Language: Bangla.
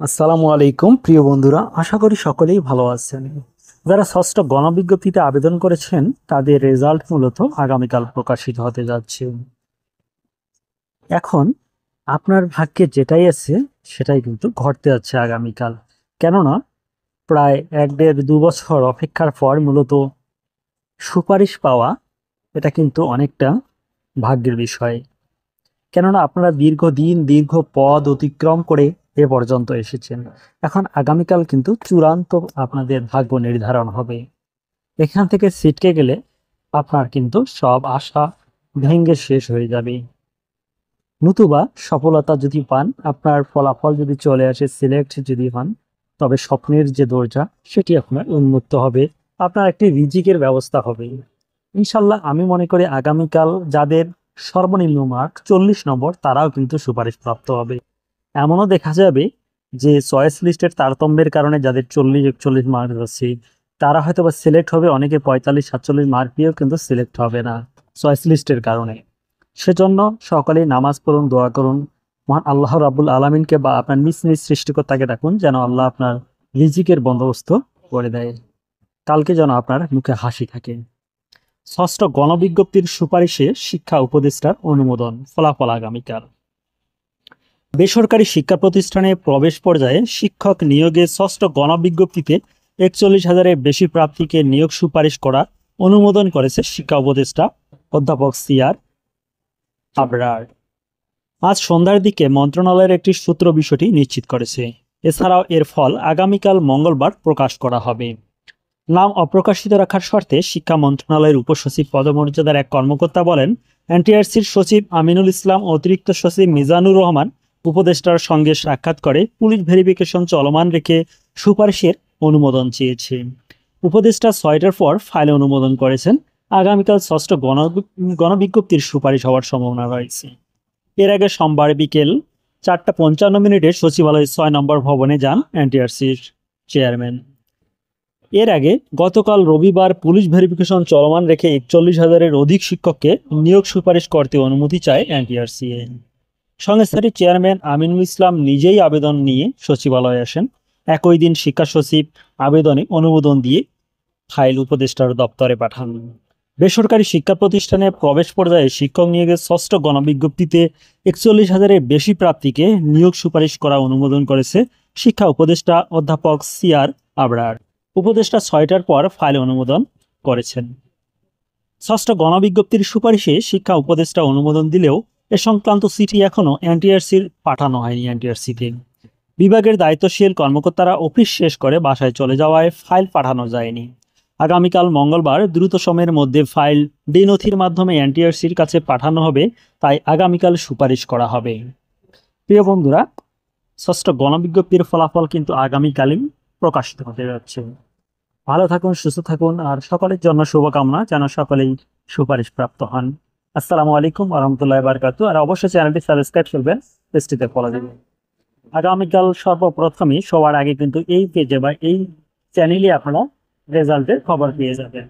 আসসালামু আলাইকুম প্রিয় বন্ধুরা, আশা করি সকলেই ভালো আছেন। যারা ষষ্ঠ গণবিজ্ঞপ্তিতে আবেদন করেছেন তাদের রেজাল্ট মূলত আগামীকাল প্রকাশিত হতে যাচ্ছে। এখন আপনার ভাগ্যে যেটাই আছে সেটাই কিন্তু ঘটতে যাচ্ছে আগামীকাল। কেননা প্রায় 1-1.5-2 বছর অপেক্ষার পর মূলত সুপারিশ পাওয়া, এটা কিন্তু অনেকটা ভাগ্যের বিষয়। কেননা আপনারা দীর্ঘদিন দীর্ঘ পথ অতিক্রম করে এ পর্যন্ত এসেছেন। এখন আগামীকাল কিন্তু চূড়ান্ত আপনাদের ভাগ্য নির্ধারণ হবে। এখান থেকে ছিটকে গেলে আপনার কিন্তু সব আশা ভেঙে শেষ হয়ে যাবে। নতুবা সফলতা যদি পান, আপনার ফলাফল যদি চলে আসে, সিলেক্ট যদি হন, তবে স্বপ্নের যে দরজা সেটি আপনার উন্মুক্ত হবে। আপনার একটি রিজিকের ব্যবস্থা হবে ইনশাল্লাহ। আমি মনে করি আগামীকাল যাদের সর্বনিম্ন মার্ক 40 নম্বর, তারাও কিন্তু সুপারিশ প্রাপ্ত হবে। এমনও দেখা যাবে যে চয়েস লিস্টের তারতম্যের কারণে যাদের 40-41 মার্ক আছে তারা হয়তো বা সিলেক্ট হবে, অনেকে 45-47 মার্ক পেয়েও কিন্তু সিলেক্ট হবে না চয়েস লিস্টের কারণে। সেজন্য সকালে নামাজ পড়ুন, দোয়া করুন, মহান আল্লাহ রাব্বুল আলামিনকে বা আপনার নিজ নিজ সৃষ্টিকর্তাকে ডাকুন যেন আল্লাহ আপনার রিজিকের বন্দোবস্ত করে দেয়। কালকে যেন আপনার মুখে হাসি থাকে। ষষ্ঠ গণবিজ্ঞপ্তির সুপারিশে শিক্ষা উপদেষ্টার অনুমোদন, ফলাফল আগামীকাল। বেসরকারি শিক্ষা প্রতিষ্ঠানে প্রবেশ পর্যায়ে শিক্ষক নিয়োগে ষষ্ঠ গণবিজ্ঞপ্তিতে 41,000-এর বেশি প্রার্থীকে নিয়োগ সুপারিশ করা অনুমোদন করেছে শিক্ষা উপদেষ্টা অধ্যাপক সিআর আবরার। আজ সন্ধ্যার দিকে মন্ত্রণালয়ের একটি সূত্র বিষয়টি নিশ্চিত করেছে। এছাড়াও এর ফল আগামীকাল মঙ্গলবার প্রকাশ করা হবে। নাম অপ্রকাশিত রাখার শর্তে শিক্ষা মন্ত্রণালয়ের উপসচিব পদমর্যাদার এক কর্মকর্তা বলেন, এনটিআরসির সচিব আমিনুল ইসলাম, অতিরিক্ত সচিব মিজানুর রহমান উপদেষ্টার সঙ্গে সাক্ষাৎ করে পুলিশ ভেরিফিকেশন চলমান রেখে সুপারিশের অনুমোদন চেয়েছে। উপদেষ্টা 6টার পর ফাইলে অনুমোদন করেছেন। আগামীকাল ষষ্ঠ গণবিজ্ঞপ্তির সুপারিশ হওয়ার সম্ভাবনা রয়েছে। এর আগে সোমবার বিকেল 4:55 সচিবালয় 6 নম্বর ভবনে যান এনটিআরসির চেয়ারম্যান। এর আগে গতকাল রবিবার পুলিশ ভেরিফিকেশন চলমান রেখে 41,000-এর অধিক শিক্ষককে নিয়োগ সুপারিশ করতে অনুমতি চায় এনটিআরসি। সংস্থাটির চেয়ারম্যান আমিনুল ইসলাম নিজেই আবেদন নিয়ে সচিবালয়ে আসেন। একই দিন শিক্ষা সচিব আবেদনে অনুমোদন দিয়ে ফাইল উপদেষ্টার দপ্তরে পাঠান। বেসরকারি শিক্ষা প্রতিষ্ঠানে প্রবেশ পর্যায়ে শিক্ষক নিয়োগের ষষ্ঠ গণবিজ্ঞপ্তিতে 41,000-এর বেশি প্রার্থীকে নিয়োগ সুপারিশ করা অনুমোদন করেছে শিক্ষা উপদেষ্টা অধ্যাপক সিআর আবরার। উপদেষ্টা 6টার পর ফাইল অনুমোদন করেছেন। ষষ্ঠ গণবিজ্ঞপ্তির সুপারিশে শিক্ষা উপদেষ্টা অনুমোদন দিলেও এ সংক্রান্ত চিঠি এখনও এনটিআরসির পাঠানো হয়নি। এনটিআরসিতে বিভাগের দায়িত্বশীল কর্মকর্তারা অফিস শেষ করে বাসায় চলে যাওয়ায় ফাইল পাঠানো যায়নি। আগামীকাল মঙ্গলবার দ্রুত সময়ের মধ্যে ফাইল নথির মাধ্যমে এনটিআরসির কাছে পাঠানো হবে, তাই আগামীকাল সুপারিশ করা হবে। প্রিয় বন্ধুরা, ষষ্ঠ গণবিজ্ঞপ্তির ফলাফল কিন্তু আগামীকালই প্রকাশিত হতে যাচ্ছে। ভালো থাকুন, সুস্থ থাকুন, আর সকলের জন্য শুভকামনা যেন সকলেই সুপারিশ প্রাপ্ত হন। আসসালামু আলাইকুম ওয়া রাহমাতুল্লাহি ওয়া বারাকাতুহু। আর অবশ্যই চ্যানেলটি সাবস্ক্রাইব করবেন, পেজটিতে ফলো দিবেন। আগামীকাল সর্বপ্রথমই সবার আগে কিন্তু এই পেজে বা এই চ্যানেলে আপনারা রেজাল্টের খবর পেয়ে যাবেন।